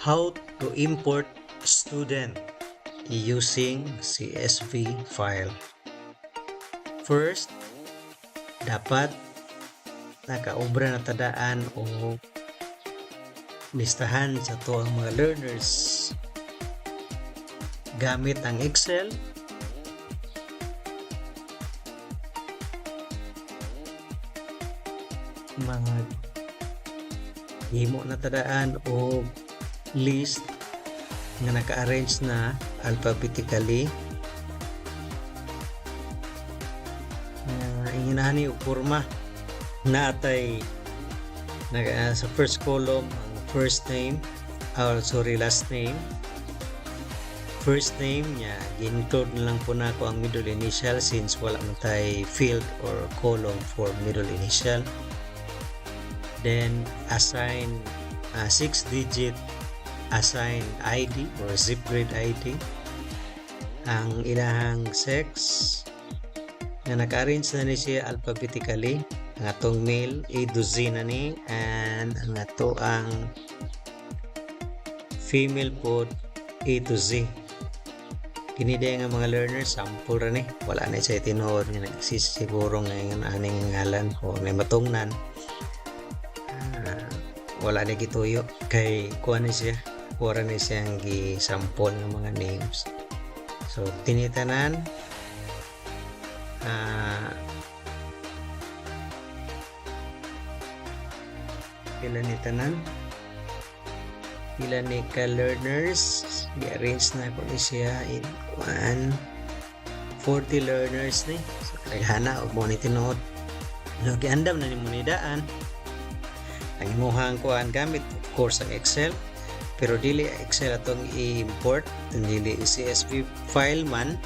How to import student using CSV file. First, dapat nakaobra na tadaan o listahan sa to ang mga learners gamit ang Excel, mga himo na tadaan o list nga naka-arrange na alphabetically inginahan ni forma na atay sa first column ang first name last name. First name niya include na lang po na ako ang middle initial since wala man tay field or column for middle initial. Then assign 6-digit assign ID or zip grade ID, ang ilahang sex nga naka-arrange na ni siya alphabetically, ang atong male A to Z na ni, and ang ato ang female pod A to Z. Kini day nga mga learners sample ra ni, wala na siya tinuod nga nagsisiguro nga aning ngalan o may matungnan. Wala na gituyo kay kuha na siya, kuha na siyang gi-sample ng mga names. So tinitanan pila ni tanan, pila ni ka learners, i-arrange na ko ni siya in 40 learners ni. So naghana og mo ni tinuod, giandam na ni mo ni daan ang imuhang kuan gamit of course ang Excel, pero dili Excel atong i-import, dili CSV file man.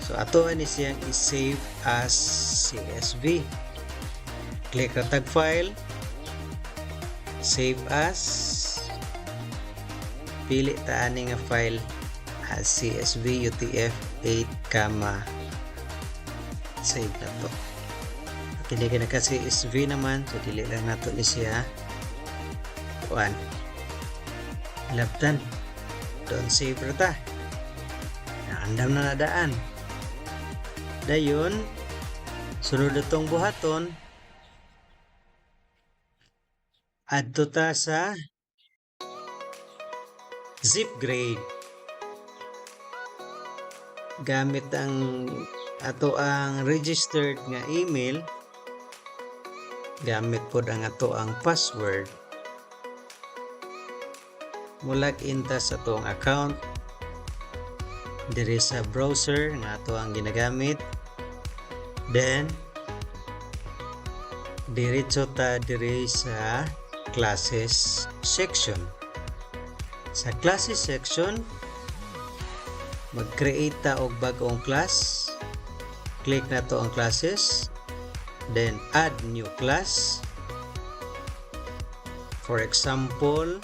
So ato ani siyang i-save as CSV. Click ra tag file, save as, pili ta ani nga file as CSV UTF-8, save na to. Kini ka naka CSV naman, so dili lang nato ni siya kuan labtan, don't save ra ta, naandam na nadaan dayon. Sunod itong buhaton, adto ta sa zip grade gamit ang ato ang registered nga email, gamit pod ang ato ang password. Mulag in ta sa atong account diri sa browser nga ato ang ginagamit, then diretso ta diri sa classes section. Sa classes section, mag-create ta og bag-ong class, click na to ang classes, then add new class. For example,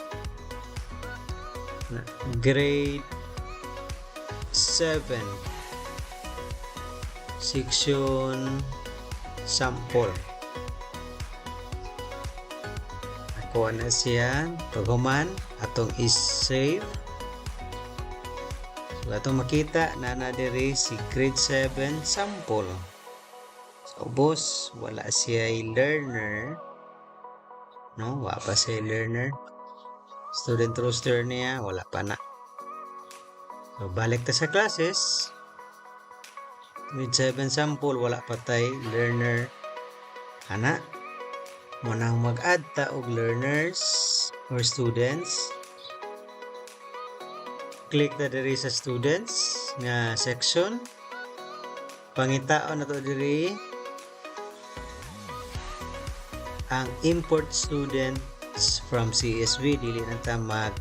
grade 7 section sample. Ako na siya tuguman, atong is-save. So atong makita na diri si grade 7 sample. So boss, wala siya learner, no, wala pa siya learner. Student roster niya wala pa na. So balik ta sa classes, grade 7 sample, wala pa tay learner ana. Munang mag-add ta og learners or students, click ta diri sa students nga section, pangitaon na to diri ang import students from CSV. Dili na ta mag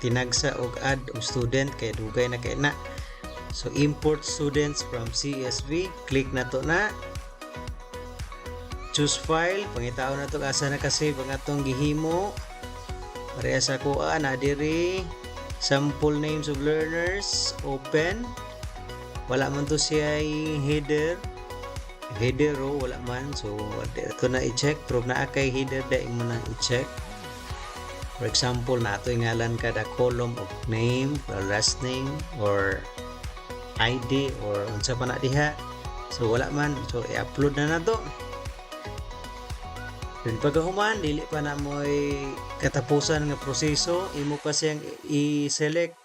tinagsa og add og student kay dugay na kay na. So import students from CSV, click na to na, choose file, pangitaon na to asa na kasi ang atong gihimo. Pareha sa kuha na diri sample names of learners, open. Wala man to siya header row, wala man. So ito na i-check, prove na kay header, dahil mo na i-check. For example, nato ngalan kada column of name, or last name, or ID, or unsa pa na diha. So wala man, so i-upload na nato. Then pagkahuman, dili pa na mo'y katapusan nga proseso, imo pa siyang i-select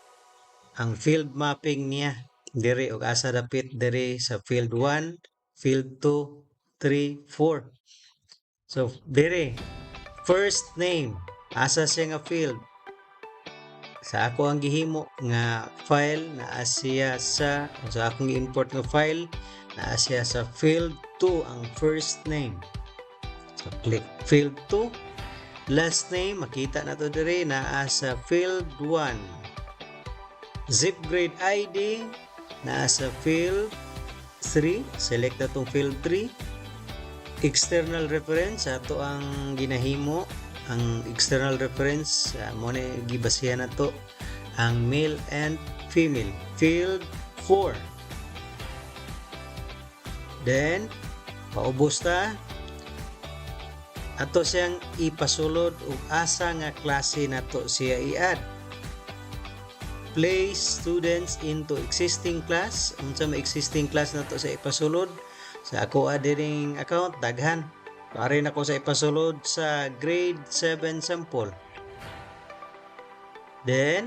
ang field mapping niya. Diri og asa dapit diri sa field 1, field 2, 3, 4. So diri, first name, asa siya nga field. Sa ako ang gihimo nga file naa siya sa akong import nga file naa siya sa field 2 ang first name. So click field 2. Last name makita na to diri naa sa field 1. Zip grade ID naa sa field 3. Select na tong field 3. External reference ato ang ginahimo. Ang external reference mo na gibasihan na to ang male and female. Field 4. Then paubos ta ato siyang ipasulod og asa nga klase nato siya i-add. Place students into existing class. Unsa may existing class nato sa ipasulod? Sa ako ading account daghan. Pare na ko sa ipasulod sa grade 7 sample. Then,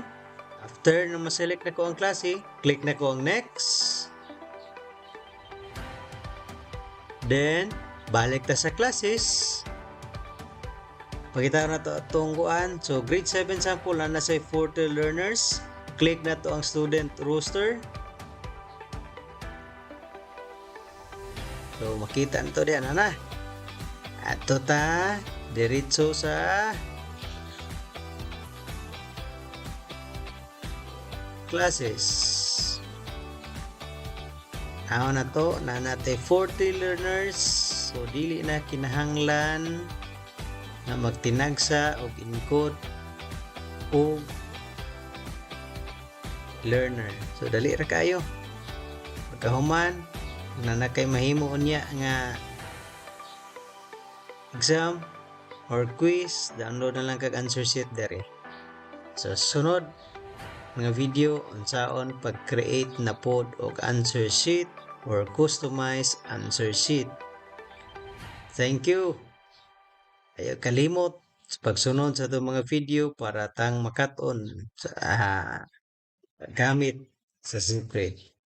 after na ma-select na ko ang klase, click na ko ang next. Then, balik ta sa classes. Pakita na to atong kuan. So, grade 7 sample na sa 40 learners. Click na to ang student roster. So, makita na to diyan na. Ato ta diretso sa classes. Ako na to na natay 40 learners. So dili na kinahanglan na magtinagsa og encode og learner. So dali ra kayo. Pagkahuman na nakay mahimo unya nga exam or quiz, download na lang kag answer sheet dere. So sunod mga video unsaon pag-create na pod og answer sheet or customize answer sheet. Thank you. Ayaw kalimot sa pagsunod sa itong mga video para tang makat-on sa gamit sa Zipgrade.